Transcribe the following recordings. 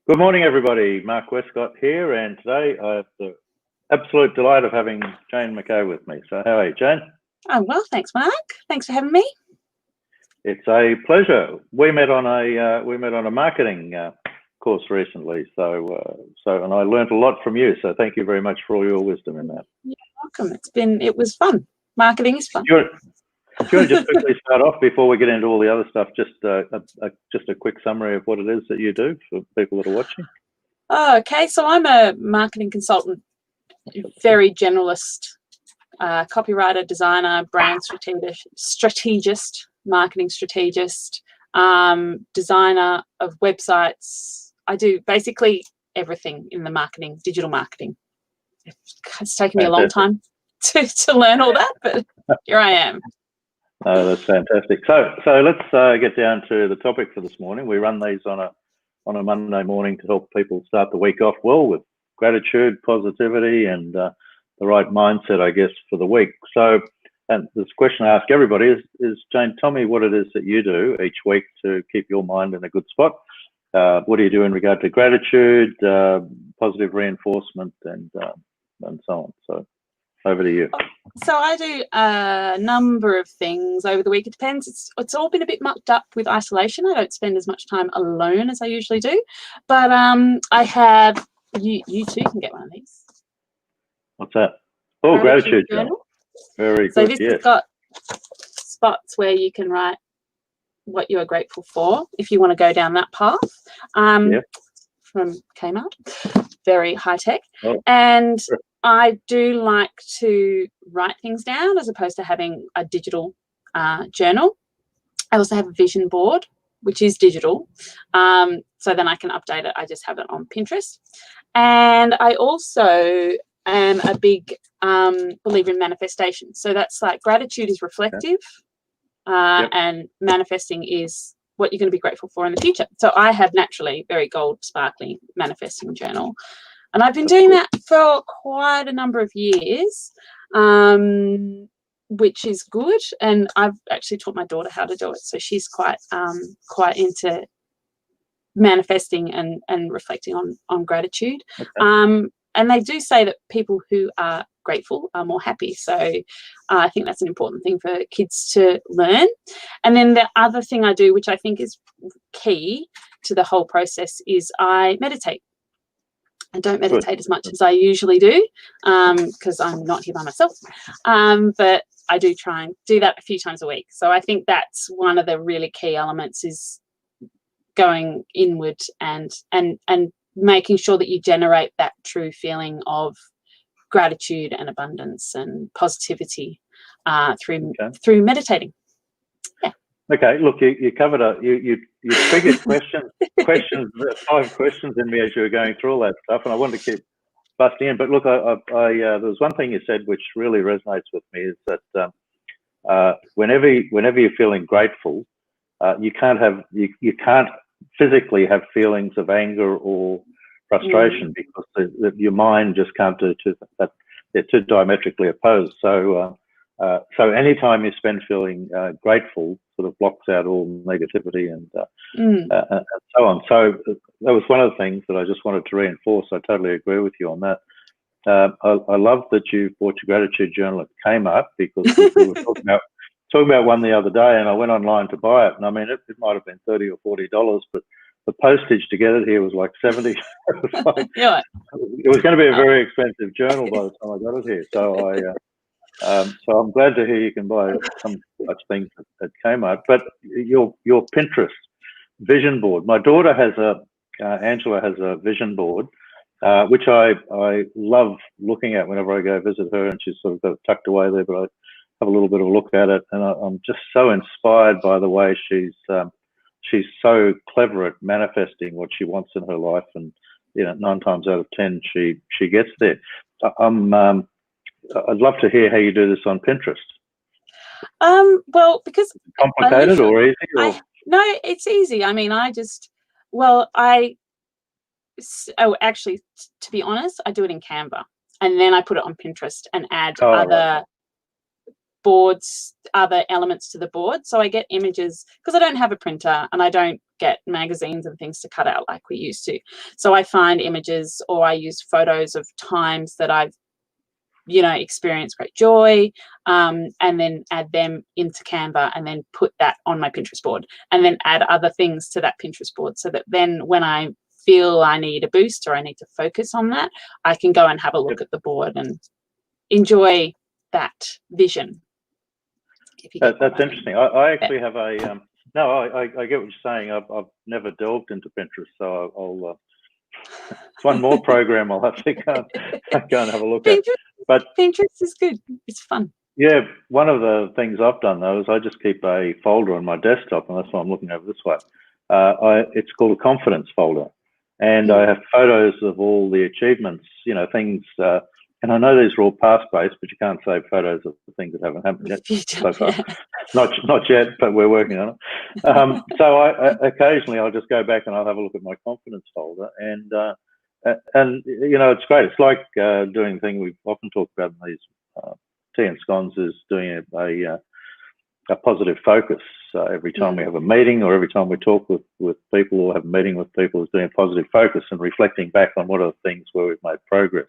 Good morning, everybody. Mark Westcott here, and today I have the absolute delight of having Jane McKay with me. So, how are you, Jane? Oh, well, thanks, Mark. Thanks for having me. It's a pleasure. We met on a marketing course recently, and I learnt a lot from you. So, thank you very much for all your wisdom in that. You're welcome. It was fun. Marketing is fun. Do you want to just quickly start off before we get into all the other stuff? Just a quick summary of what it is that you do for people that are watching. Oh, okay. So I'm a marketing consultant, very generalist, copywriter, designer, brand strategist, marketing strategist, designer of websites. I do basically everything in the marketing, digital marketing. It's taken me a long time to learn all that, but here I am. Oh, that's fantastic. So let's get down to the topic for this morning. We run these on a Monday morning to help people start the week off well with gratitude, positivity, and the right mindset, I guess, for the week. So, and this question I ask everybody is Jane, tell me what it is that you do each week to keep your mind in a good spot. What do you do in regard to gratitude, positive reinforcement, and so on? So, over to you. So I do a number of things over the week. It depends. It's all been a bit mucked up with isolation. I don't spend as much time alone as I usually do. But I have, you too can get one of these. What's that? Oh, gratitude journal. Very good. So this has got spots where you can write what you are grateful for if you want to go down that path. From Kmart. Very high tech. Oh. And I do like to write things down as opposed to having a digital journal. I also have a vision board, which is digital. So then I can update it. I just have it on Pinterest. And I also am a big believer in manifestation. So that's like gratitude is reflective and manifesting is what you're going to be grateful for in the future. So I have naturally very gold, sparkly manifesting journal. And I've been doing that for quite a number of years, which is good. And I've actually taught my daughter how to do it. So she's quite into manifesting and reflecting on gratitude. Okay. And they do say that people who are grateful are more happy. So I think that's an important thing for kids to learn. And then the other thing I do, which I think is key to the whole process, is I meditate. I don't meditate as much as I usually do because I'm not here by myself. But I do try and do that a few times a week. So I think that's one of the really key elements is going inward and making sure that you generate that true feeling of gratitude and abundance and positivity through meditating. Yeah. Okay. Look, you covered you triggered questions, 5 questions in me as you were going through all that stuff, and I wanted to keep busting in. But look, there was one thing you said which really resonates with me is that whenever you're feeling grateful, you can't physically have feelings of anger or frustration because your mind just can't do that. They're too diametrically opposed. So anytime you spend feeling grateful, sort of blocks out all negativity and so on. So that was one of the things that I just wanted to reinforce. I totally agree with you on that. I love that you bought your gratitude journal at Kmart because we were talking about one the other day, and I went online to buy it, and I mean it might have been $30 or $40, but the postage to get it here was like 70. It was going to be a very expensive journal by the time I got it here. So I'm glad to hear you can buy some such things at Kmart. But your Pinterest vision board. My daughter Angela has a vision board, which I love looking at whenever I go visit her, and she's sort of got it tucked away there, but I have a little bit of a look at it, and I'm just so inspired by the way she's so clever at manifesting what she wants in her life, and 9 times out of 10 she gets there. I'd love to hear how you do this on Pinterest. Well, because complicated or easy? No, it's easy. I mean, actually, to be honest, I do it in Canva, and then I put it on Pinterest and add boards, other elements to the board. So I get images because I don't have a printer and I don't get magazines and things to cut out like we used to. So I find images, or I use photos of times that I've, experienced great joy, and then add them into Canva, and then put that on my Pinterest board, and then add other things to that Pinterest board, so that then when I feel I need a boost or I need to focus on that, I can go and have a look at the board and enjoy that vision. That's interesting. I actually have a no. I get what you're saying. I've never delved into Pinterest, so I'll it's one more program I'll have to go and have a look at. But Pinterest is good. It's fun. Yeah, one of the things I've done though is I just keep a folder on my desktop, and that's why I'm looking over this way. It's called a confidence folder, and I have photos of all the achievements, things. And I know these are all past-based, but you can't save photos of the things that haven't happened yet so far. Not yet, but we're working on it. So occasionally I'll just go back and I'll have a look at my confidence folder, and it's great. It's like doing the thing we've often talked about in these Tea and Scones, is doing a positive focus. Every time we have a meeting, or every time we talk with people or have a meeting with people, is doing a positive focus and reflecting back on what are the things where we've made progress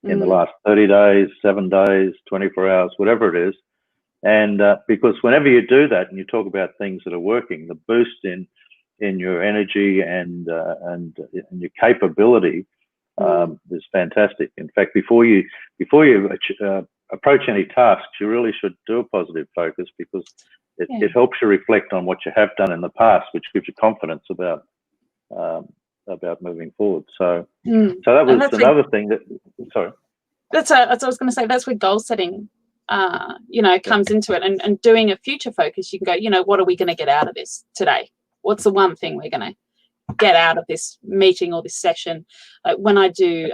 in the last 30 days, 7 days, 24 hours, whatever it is. And because whenever you do that and you talk about things that are working, the boost in your energy and your capability is fantastic. In fact, before you approach any tasks, you really should do a positive focus, because it helps you reflect on what you have done in the past, which gives you confidence about moving forward. So that was another thing that. Sorry. That's what I was going to say. That's where goal setting, comes into it, and doing a future focus. You can go, what are we going to get out of this today? What's the one thing we're going to get out of this meeting or this session? Like when I do,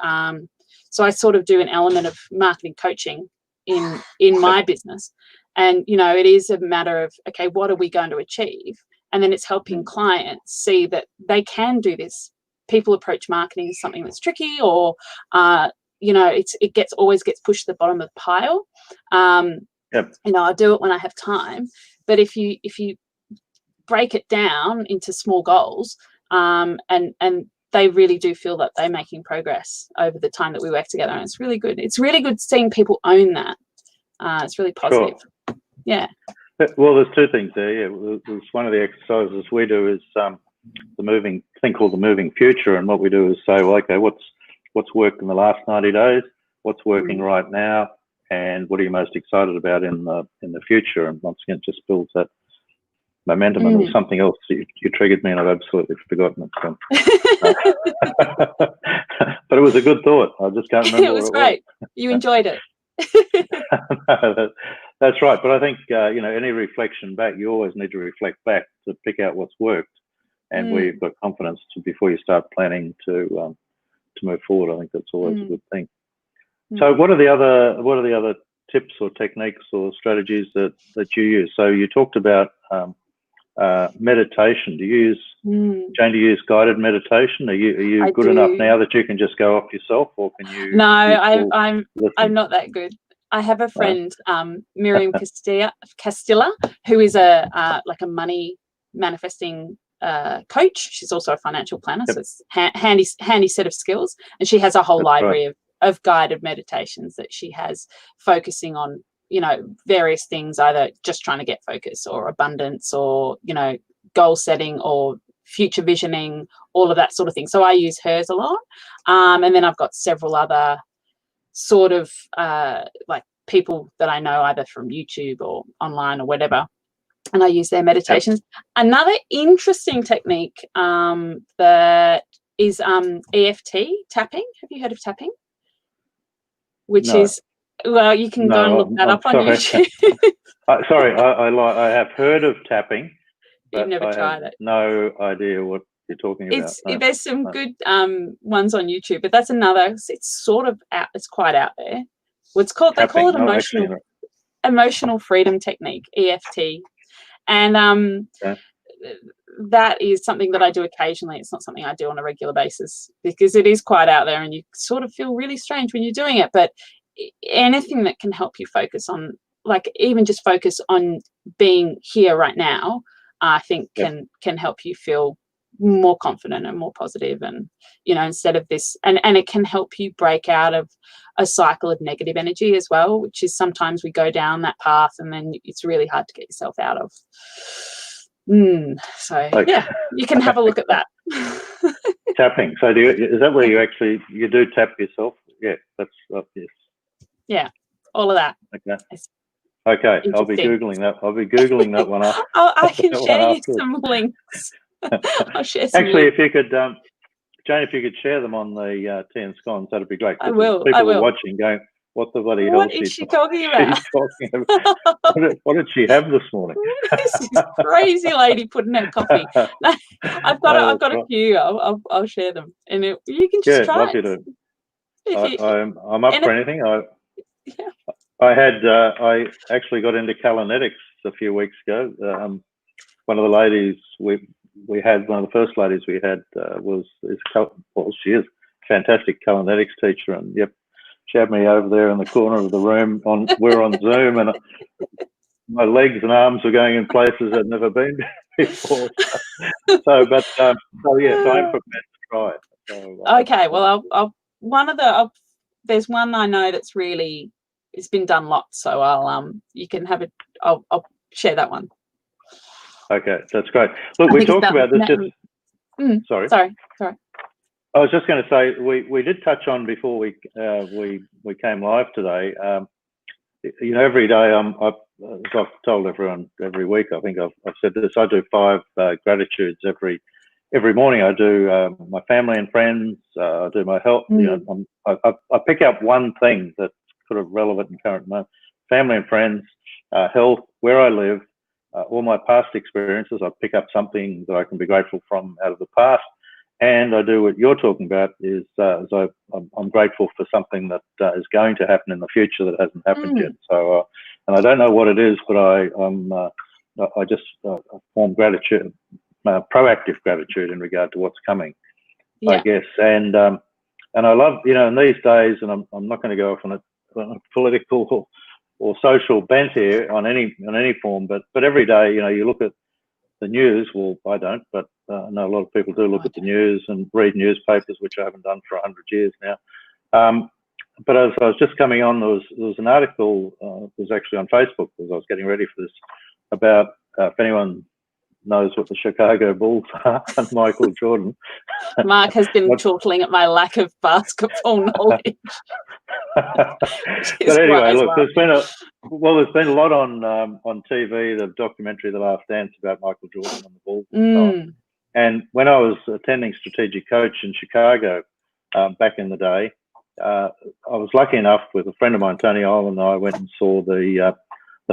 so I sort of do an element of marketing coaching in my business, and it is a matter of, okay, what are we going to achieve? And then it's helping clients see that they can do this. People approach marketing as something that's tricky, or it always gets pushed to the bottom of the pile. I do it when I have time, but if you break it down into small goals, and they really do feel that they're making progress over the time that we work together, and it's really good. It's really good seeing people own that. It's really positive. Sure. Yeah. Well, there's two things there. Yeah, there's one of the exercises we do is the thing called the moving future, and what we do is say, well, okay, what's worked in the last 90 days, what's working right now, and what are you most excited about in the future? And once again, it just builds that momentum. And there's something else that you triggered me, and I've absolutely forgotten it. So. But it was a good thought. I just can't remember. It was great. You enjoyed it. No, that's right. But I think any reflection back, you always need to reflect back to pick out what's worked and where you've got confidence before you start planning to move forward. I think that's always a good thing. So what are the other tips or techniques or strategies that you use? So you talked about meditation. Do you use Jane? Do you use guided meditation? Are you good enough now that you can just go off yourself, or can you? No, I'm not that good. I have a friend, Miriam Castilla, who is a money manifesting coach. She's also a financial planner, so it's handy set of skills, and she has a whole library of guided meditations that she has, focusing on various things, either just trying to get focus, or abundance, or goal setting, or future visioning, all of that sort of thing. So I use hers a lot, and then I've got several other sort of like people that I know either from YouTube or online or whatever, and I use their meditations. Another interesting technique that is EFT, tapping. Have you heard of tapping? Which is, well, you can go and look that up on YouTube. Sorry, I have heard of tapping, but you've never tried it. No idea what you're talking about. There's some good ones on YouTube, but that's another. It's sort of out. It's quite out there. What's called? They call it emotional freedom technique, EFT, and that is something that I do occasionally. It's not something I do on a regular basis, because it is quite out there, and you sort of feel really strange when you're doing it. But anything that can help you focus on like even just focus on being here right now, I think can help you feel more confident and more positive, and instead of this, and it can help you break out of a cycle of negative energy as well, which is sometimes we go down that path and then it's really hard to get yourself out of. So you can have a look at that. Tapping. So is that where you do tap yourself? Yeah, that's yes. Yeah, all of that. Okay, I'll be googling that. I'll be googling that one up. I can share you some links. I'll share some Actually, links. if you could, Jane, if you could share them on the Tea Scones, that'd be great. I will. People are watching, going, "What the bloody hell is she talking about? What did she have this morning?" This crazy lady putting her coffee. I've got a few. I'll share them, and you can just try. I'm up for anything. I actually got into Kalanetics a few weeks ago. One of the ladies we had, one of the first ladies we had she is a fantastic Kalanetics teacher, and she had me over there in the corner of the room. We're on Zoom, and my legs and arms were going in places I'd never been before. So I'm prepared to try it. So, okay, well, there's one I know that's really, it's been done lots, so you can have it. I'll share that one. Okay, that's great. Look, we talked about this. Sorry. I was just going to say we did touch on before we came live today. Every day as I've told everyone every week, I think I've said this. I do 5 gratitudes every morning. I do my family and friends. I do my health. I pick up one thing that's sort of relevant and current moment. Family and friends, health, where I live, all my past experiences. I pick up something that I can be grateful from out of the past. And I do what you're talking about is I'm grateful for something that is going to happen in the future that hasn't happened yet. So, and I don't know what it is, but I just form gratitude, proactive gratitude in regard to what's coming, I guess. And I love, in these days, and I'm not going to go off on a political or social bent here on any form, but every day, you look at the news. Well, I don't, but I know a lot of people do look at the news and read newspapers, which I haven't done for 100 years now. But as I was just coming on, there was an article, it was actually on Facebook as I was getting ready for this, about if anyone knows what the Chicago Bulls are and Michael Jordan. Mark has been chortling at my lack of basketball knowledge. But anyway, look, there's been a lot on TV, the documentary The Last Dance about Michael Jordan and the Bulls and so on. And when I was attending Strategic Coach in Chicago back in the day, I was lucky enough with a friend of mine, Tony Island, and I went and saw the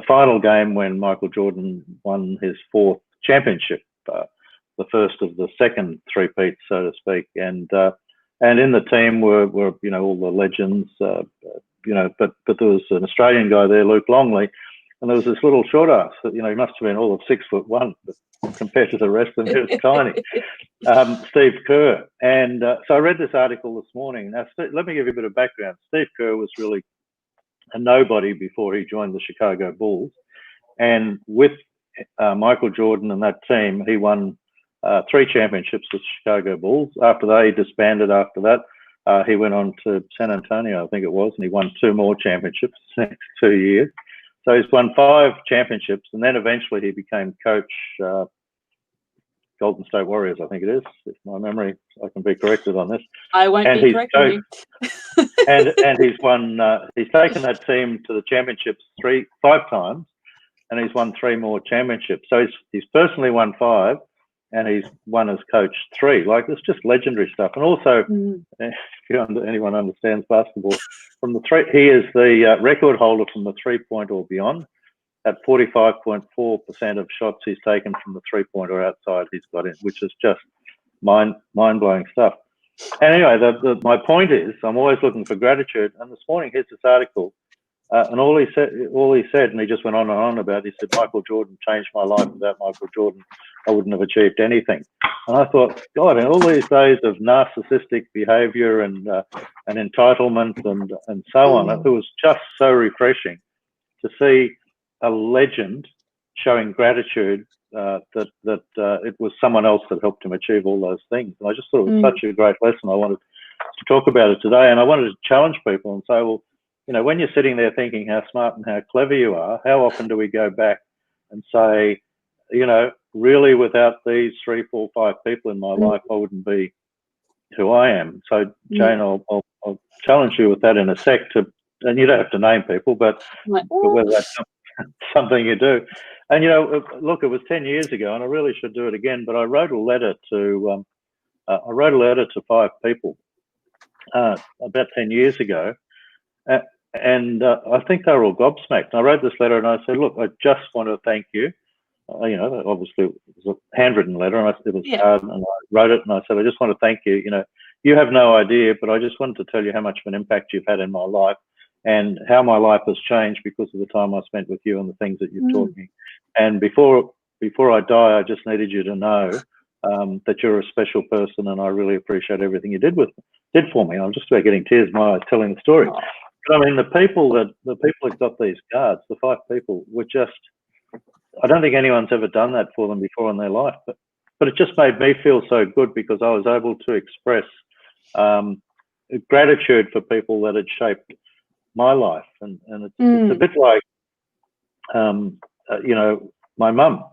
final game when Michael Jordan won his 4th championship, the first of the second three-peat, so to speak. And in the team were all the legends, but there was an Australian guy there, Luke Longley, and there was this little short ass that, he must have been all of 6'1", but compared to the rest of them, he was tiny. Steve Kerr. And so I read this article this morning. Now, let me give you a bit of background. Steve Kerr was really a nobody before he joined the Chicago Bulls. And with Michael Jordan and that team, he won 3 championships with the Chicago Bulls. After they disbanded after that, he went on to San Antonio, I think it was, and he won 2 more championships the next 2 years. So he's won 5 championships, and then eventually he became coach, Golden State Warriors, I think it is. If my memory, I can be corrected on this. I won't be correcting you. and he's won. He's taken that team to the championships 5 times, and he's won 3 more championships. So he's personally won 5. And he's won as coach 3. Like, it's just legendary stuff. And also, if anyone understands basketball, from the 3, he is the record holder from the 3-point or beyond. At 45.4% of shots he's taken from the 3-point or outside, he's got in, which is just mind-blowing stuff. And anyway, my point is, I'm always looking for gratitude. And this morning, here's this article. And all he said, and he just went on and on about it, he said, Michael Jordan changed my life. Without Michael Jordan, I wouldn't have achieved anything. And I thought, God, in all these days of narcissistic behavior and entitlement and so on, it was just so refreshing to see a legend showing gratitude that it was someone else that helped him achieve all those things. And I just thought it was such a great lesson. I wanted to talk about it today, and I wanted to challenge people and say, well, you know, when you're sitting there thinking how smart and how clever you are, how often do we go back and say, you know, really without these 3, 4, 5 people in my life, I wouldn't be who I am. So Jane, I'll challenge you with that in a sec, and you don't have to name people, but whether that's something you do. And, you know, look, it was 10 years ago, and I really should do it again, but I wrote a letter to 5 people about 10 years ago, and I think they were all gobsmacked. And I wrote this letter and I said, look, I just want to thank you. You know, obviously it was a handwritten letter, and it was hard, and I wrote it and I said, I just want to thank you. You know, you have no idea, but I just wanted to tell you how much of an impact you've had in my life and how my life has changed because of the time I spent with you and the things that you've taught me. And before I die, I just needed you to know that you're a special person, and I really appreciate everything you did for me. I'm just about getting tears in my eyes telling the story. But I mean, the people that got these cards, the 5 people, were just, I don't think anyone's ever done that for them before in their life, but it just made me feel so good because I was able to express gratitude for people that had shaped my life. And it's a bit like, you know, my mum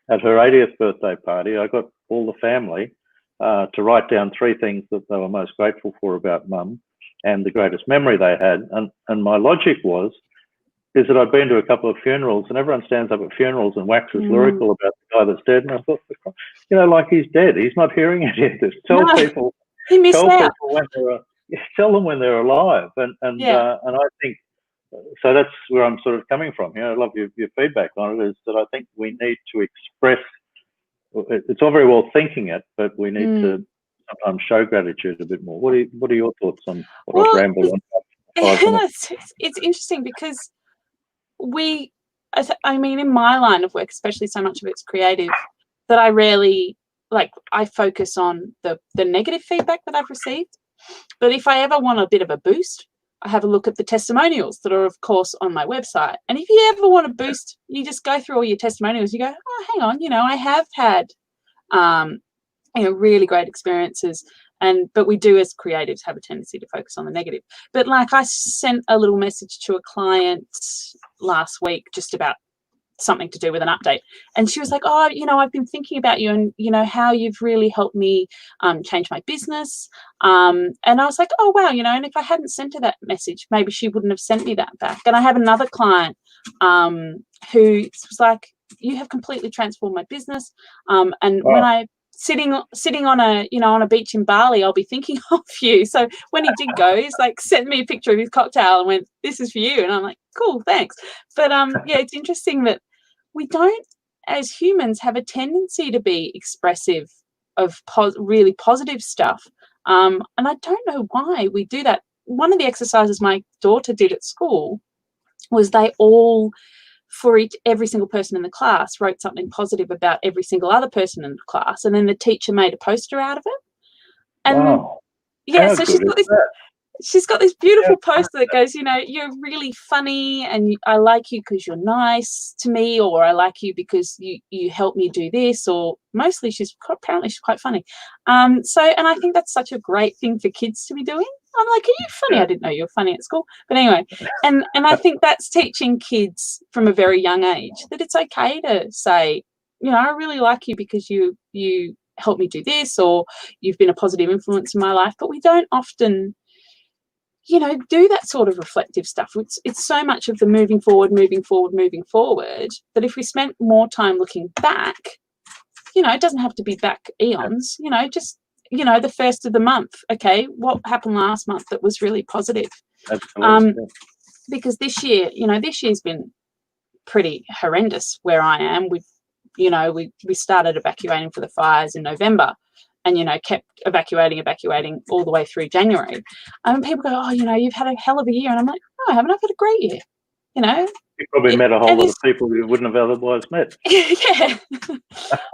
at her 80th birthday party, I got all the family to write down 3 things that they were most grateful for about mum and the greatest memory they had. And my logic is that I've been to a couple of funerals, and everyone stands up at funerals and waxes lyrical about the guy that's dead. And I thought, you know, like, he's dead. He's not hearing any of this. Tell people when they're alive. And I think, so that's where I'm sort of coming from. You know, I love your feedback on it, is that I think we need to express, it's all very well thinking it, but we need to sometimes show gratitude a bit more. What are your thoughts on what I've rambled on? It's interesting because I mean, in my line of work, especially, so much of it's creative, that I rarely, like, I focus on the negative feedback that I've received. But if I ever want a bit of a boost, I have a look at the testimonials that are, of course, on my website. And if you ever want a boost, you just go through all your testimonials. You go, oh, hang on, you know, I have had, you know, really great experiences. But we do, as creatives, have a tendency to focus on the negative. But like, I sent a little message to a client last week just about something to do with an update, and she was like, oh, you know, I've been thinking about you, and you know how you've really helped me change my business, and I was like, oh wow, you know, and if I hadn't sent her that message, maybe she wouldn't have sent me that back. And I have another client who was like, you have completely transformed my business, and when I sitting on a beach in Bali, I'll be thinking of you. So when he did go, he's like, sent me a picture of his cocktail and went, this is for you. And I'm like, cool, thanks. But yeah, it's interesting that we don't, as humans, have a tendency to be expressive of really positive stuff. And I don't know why we do that. One of the exercises my daughter did at school was they all, for every single person in the class, wrote something positive about every single other person in the class, and then the teacher made a poster out of it. And wow. yeah, so she's got this beautiful poster that goes, you know, you're really funny, and I like you because you're nice to me, or I like you because you help me do this, or mostly apparently she's quite funny. And I think that's such a great thing for kids to be doing. I'm like, are you funny? I didn't know you were funny at school. But anyway, and I think that's teaching kids from a very young age that it's okay to say, you know, I really like you because you helped me do this, or you've been a positive influence in my life. But we don't often, you know, do that sort of reflective stuff. It's so much of the moving forward, that if we spent more time looking back, you know, it doesn't have to be back eons, you know, just, you know, the first of the month. Okay, what happened last month that was really positive? Because this year's been pretty horrendous where I am. We started evacuating for the fires in November, and, you know, kept evacuating all the way through January. And people go, oh, you know, you've had a hell of a year. And I'm like, no, I haven't. I've had a great year, you know. You probably met a whole lot of people you wouldn't have otherwise met. Yeah, I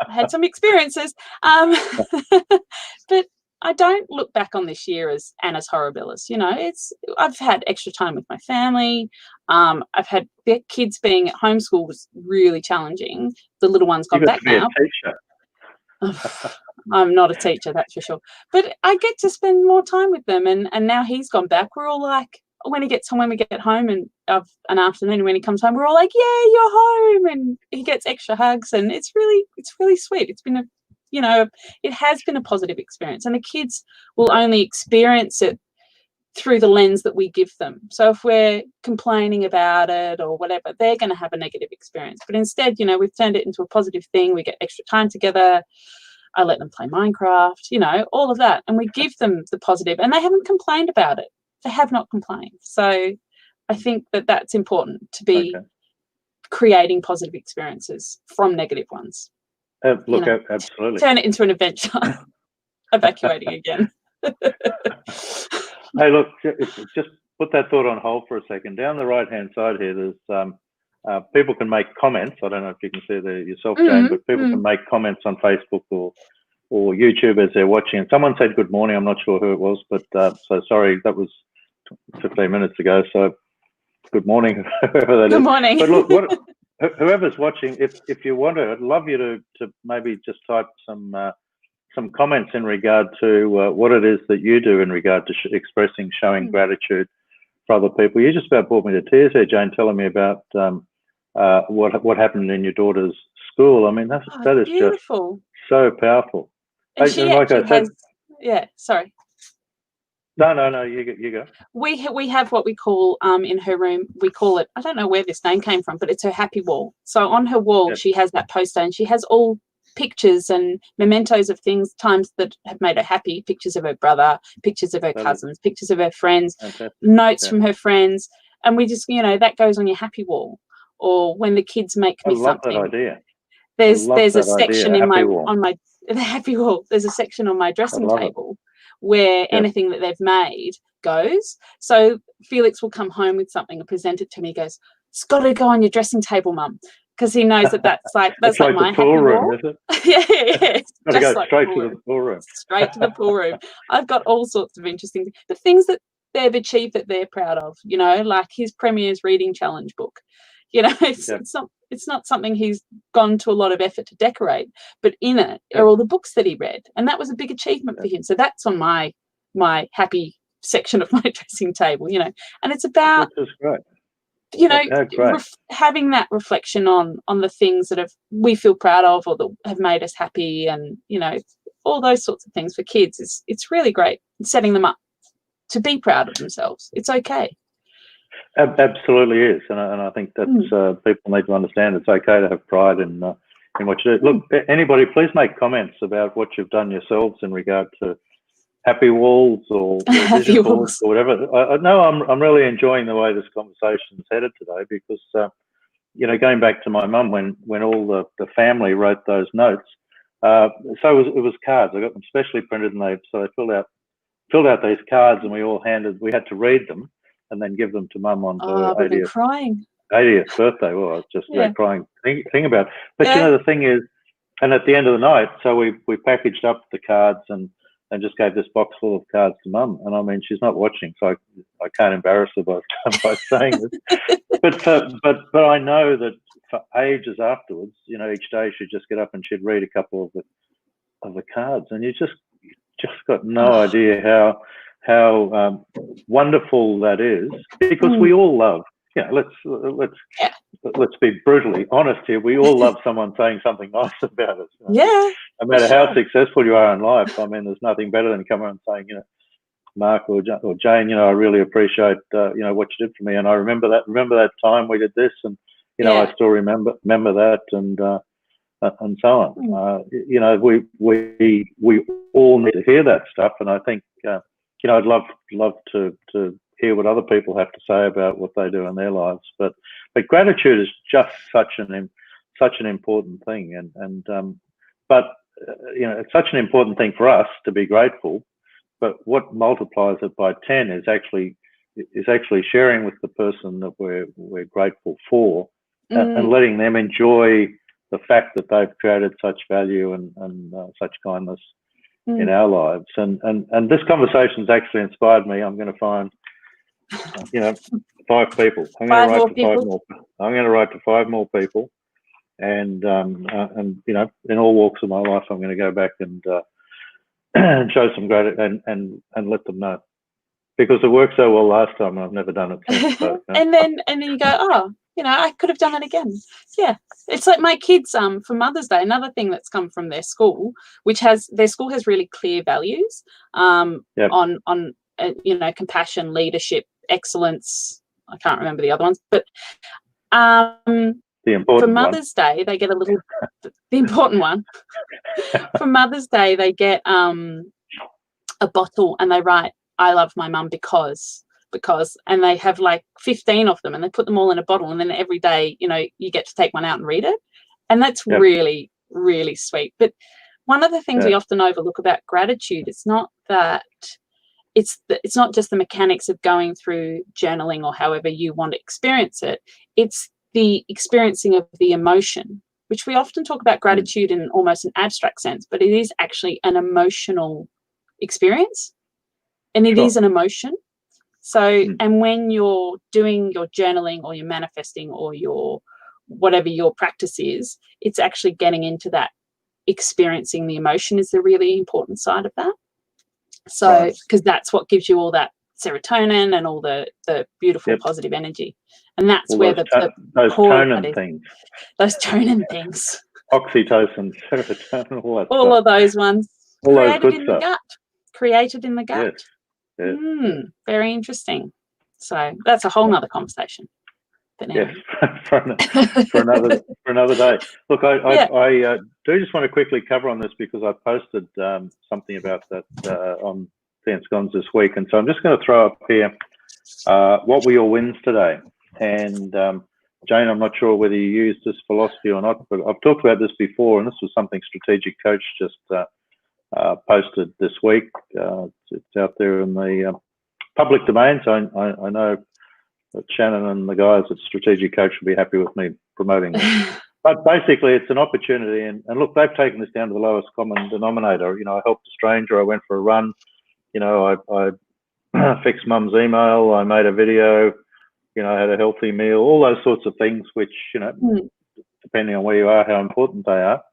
had some experiences. But I don't look back on this year as Annus Horribilis. You know, I've had extra time with my family. I've had the kids being at homeschool was really challenging. The little one's gone You got back to be now. a teacher. I'm not a teacher, that's for sure. But I get to spend more time with them, and now he's gone back. We're all like, when we get home and of an afternoon, when he comes home, we're all like, "Yeah, you're home!" And he gets extra hugs, and it's really sweet. It's been it has been a positive experience, and the kids will only experience it through the lens that we give them. So if we're complaining about it or whatever, they're going to have a negative experience. But instead, we've turned it into a positive thing. We get extra time together. I let them play Minecraft, all of that. And we give them the positive, and they haven't complained about it. They have not complained. So I think that that's important, to be creating positive experiences from negative ones. Look, absolutely. Turn it into an adventure. Evacuating again. Hey, look, just put that thought on hold for a second. Down the right-hand side here, there's people can make comments. I don't know if you can see there yourself, Jane, but people can make comments on Facebook or YouTube as they're watching. And someone said good morning. I'm not sure who it was, but so sorry, that was 15 minutes ago. So good morning, whoever that is. Good morning. But look, whoever's watching, if you want to, I'd love you to maybe just type some comments in regard to what it is that you do in regard to showing gratitude for other people. You just about brought me to tears there, Jane, telling me about what happened in your daughter's school. I mean, that is beautiful. Just so powerful. And she actually has, sorry. No, you go. We have what we call in her room, we call it, I don't know where this name came from, but it's her happy wall. So on her wall, she has that poster, and she has all pictures and mementos of times that have made her happy, pictures of her brother, pictures of her cousins, pictures of her friends, notes from her friends, and we just, that goes on your happy wall. Or when the kids make me something. I love that idea. There's a section the happy wall. There's a section on my dressing table where anything that they've made goes. So Felix will come home with something and present it to me. He goes, "It's got to go on your dressing table, Mum," because he knows that's like my happy room, wall. is it? Yeah. Got to go straight to the pool room. Straight to the pool room. I've got all sorts of interesting things, but things that they've achieved that they're proud of. Like his Premier's Reading Challenge book. It's not something he's gone to a lot of effort to decorate, but in it are all the books that he read, and that was a big achievement for him. So that's on my happy section of my dressing table, and it's about having that reflection on the things that we feel proud of or that have made us happy, and all those sorts of things for kids. It's really great, setting them up to be proud of themselves. It's okay. Absolutely is, and I think that people need to understand it's okay to have pride in what you do. Look, anybody, please make comments about what you've done yourselves in regard to happy walls or vision boards or whatever. I know I'm really enjoying the way this conversation's headed today, because going back to my mum when all the family wrote those notes, so it was cards. I got them specially printed, and so they filled out these cards, and we had to read them and then give them to Mum on her 80th birthday. Well, I was just crying thinking about it. But the thing is, and at the end of the night, so we packaged up the cards and just gave this box full of cards to Mum. And I mean, she's not watching, so I can't embarrass her by saying this. But I know that for ages afterwards, each day she'd just get up and she'd read a couple of the cards, and you just got no idea how wonderful that is, because we all love, let's be brutally honest here, we all love someone saying something nice about us. No matter how successful you are in life, I mean, there's nothing better than coming and saying, Mark or Jane, I really appreciate what you did for me, and I remember that time we did this, and I still remember that, and so on. We all need to hear that stuff, and I think I'd love to hear what other people have to say about what they do in their lives. But gratitude is just such an important thing, and it's such an important thing for us to be grateful. But what multiplies it by 10 is actually sharing with the person that we're grateful for, and letting them enjoy the fact that they've created such value and such kindness in our lives. And this conversation's actually inspired me. I'm going to find, 5 people. I'm going to write to 5 more. I'm going to write to 5 more people, and in all walks of my life, I'm going to go back and show some gratitude and let them know, because it worked so well last time, and I've never done it since. So, and then you go, oh, I could have done it again. Yeah, it's like my kids for Mother's Day. Another thing that's come from their school, their school has really clear values on compassion, leadership, excellence. I can't remember the other ones, but the important for Mother's Day they get a little the important one. For Mother's Day they get a bottle, and they write, "I love my mum because," and they have like 15 of them, and they put them all in a bottle, and then every day, you get to take one out and read it, and that's really, really sweet. But one of the things we often overlook about gratitude, it's not that it's not just the mechanics of going through journaling or however you want to experience it. It's the experiencing of the emotion, which we often talk about gratitude in almost an abstract sense, but it is actually an emotional experience, and it is an emotion. So, and when you're doing your journaling or you're manifesting or your whatever your practice is, it's actually getting into that experiencing the emotion is the really important side of that. So, because that's what gives you all that serotonin and all the beautiful positive energy, and that's where those tonin things, those tonin things, oxytocin, serotonin, all of those ones, all created in the gut. Created in the gut. Yes. Very interesting. So that's a whole nother conversation. But anyway. Yes, for another day. Look, I do just want to quickly cover on this, because I posted something about that on Tea Scones this week, and so I'm just going to throw up here what were your wins today. And Jane, I'm not sure whether you used this philosophy or not, but I've talked about this before, and this was something Strategic Coach just posted this week. It's out there in the public domain, so I know that Shannon and the guys at Strategic Coach will be happy with me promoting this. But basically, it's an opportunity, and look, they've taken this down to the lowest common denominator. I helped a stranger, I went for a run, I fixed mum's email, I made a video, I had a healthy meal, all those sorts of things, which, depending on where you are, how important they are.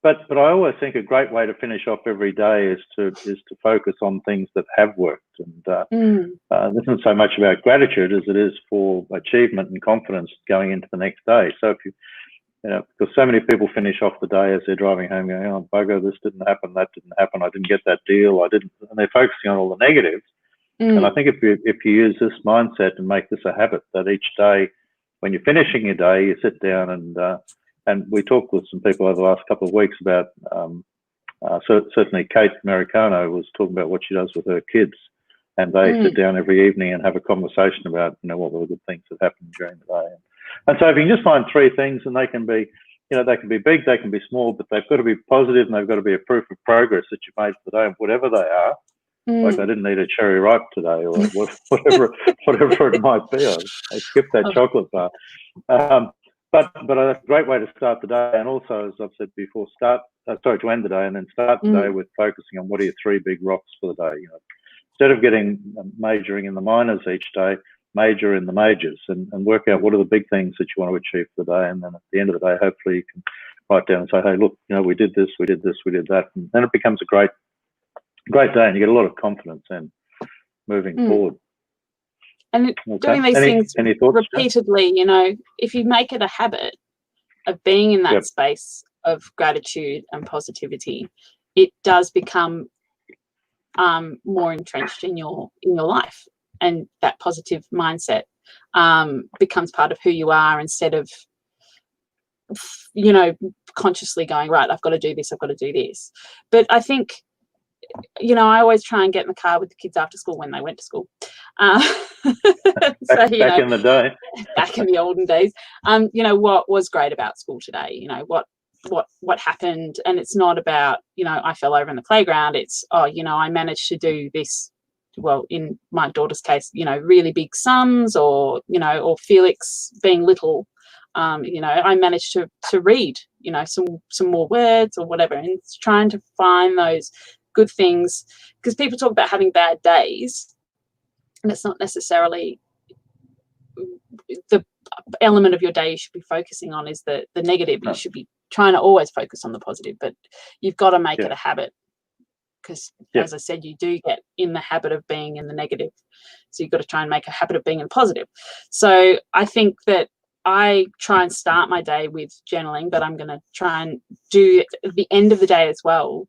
But I always think a great way to finish off every day is to focus on things that have worked. And this isn't so much about gratitude as it is for achievement and confidence going into the next day. So if because so many people finish off the day as they're driving home going, "Oh, bugger, this didn't happen, that didn't happen, I didn't get that deal, and they're focusing on all the negatives. And I think if you use this mindset and make this a habit, that each day when you're finishing your day, you sit down and we talked with some people over the last couple of weeks about, certainly Kate Maricano was talking about what she does with her kids, and they sit down every evening and have a conversation about, what were the good things that happened during the day. And so if you can just find 3 things, and they can be, they can be big, they can be small, but they've got to be positive, and they've got to be a proof of progress that you've made for the day, whatever they are. Like I didn't eat a cherry ripe today, or whatever it might be. I skipped that chocolate bar. But a great way to start the day, and also, as I've said before, to end the day, and then start the day with focusing on what are your 3 big rocks for the day. Instead of majoring in the minors each day, major in the majors, and work out what are the big things that you want to achieve for the day. And then at the end of the day, hopefully you can write down and say, "Hey, look, we did this, we did this, we did that," and then it becomes a great day, and you get a lot of confidence in moving forward. And doing these things repeatedly, if you make it a habit of being in that space of gratitude and positivity, it does become more entrenched in your life, and that positive mindset becomes part of who you are, instead of consciously going, right, I've got to do this, I've got to do this. But I think I always try and get in the car with the kids after school when they went to school. Back in the day. Back in the olden days. What was great about school today? What happened? And it's not about, I fell over in the playground. It's, I managed to do this. Well, in my daughter's case, really big sums, or Felix being little, You know, I managed to read, you know, some more words or whatever, and it's trying to find those good things, because people talk about having bad days, and it's not necessarily the element of your day you should be focusing on is the negative. You should be trying to always focus on the positive, but you've got to make it a habit, because as I said, you do get in the habit of being in the negative, so you've got to try and make a habit of being in positive. So I think that I try and start my day with journaling, but I'm going to try and do it at the end of the day as well.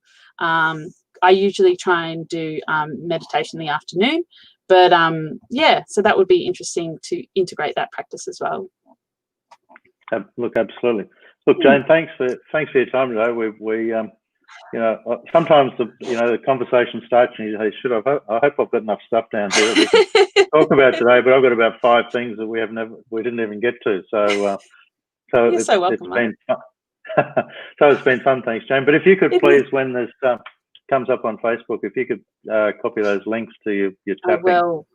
I usually try and do meditation in the afternoon, but yeah, so that would be interesting to integrate that practice as well. Look, absolutely. Look, Jane, thanks for your time today. We you know, sometimes the conversation starts and you say, I hope I've got enough stuff down here that we can talk about today, but I've got about 5 things that we didn't even get to. So You're so welcome, it's been fun. So it's been fun. Thanks, Jane. But if you could please, when this comes up on Facebook, if you could copy those links to your tapping stuff,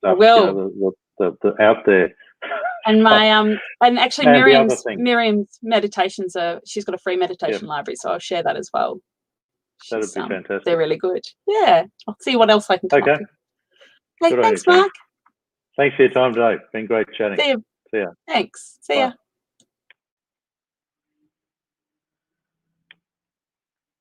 I will. You know, the out there. And my and actually and Miriam's meditations she's got a free meditation library, so I'll share that as well. That'd be fantastic. They're really good. Yeah, I'll see what else I can come up with. Okay, thanks, Mark. Thanks for your time today. Been great chatting. See you. See ya. Thanks. See ya.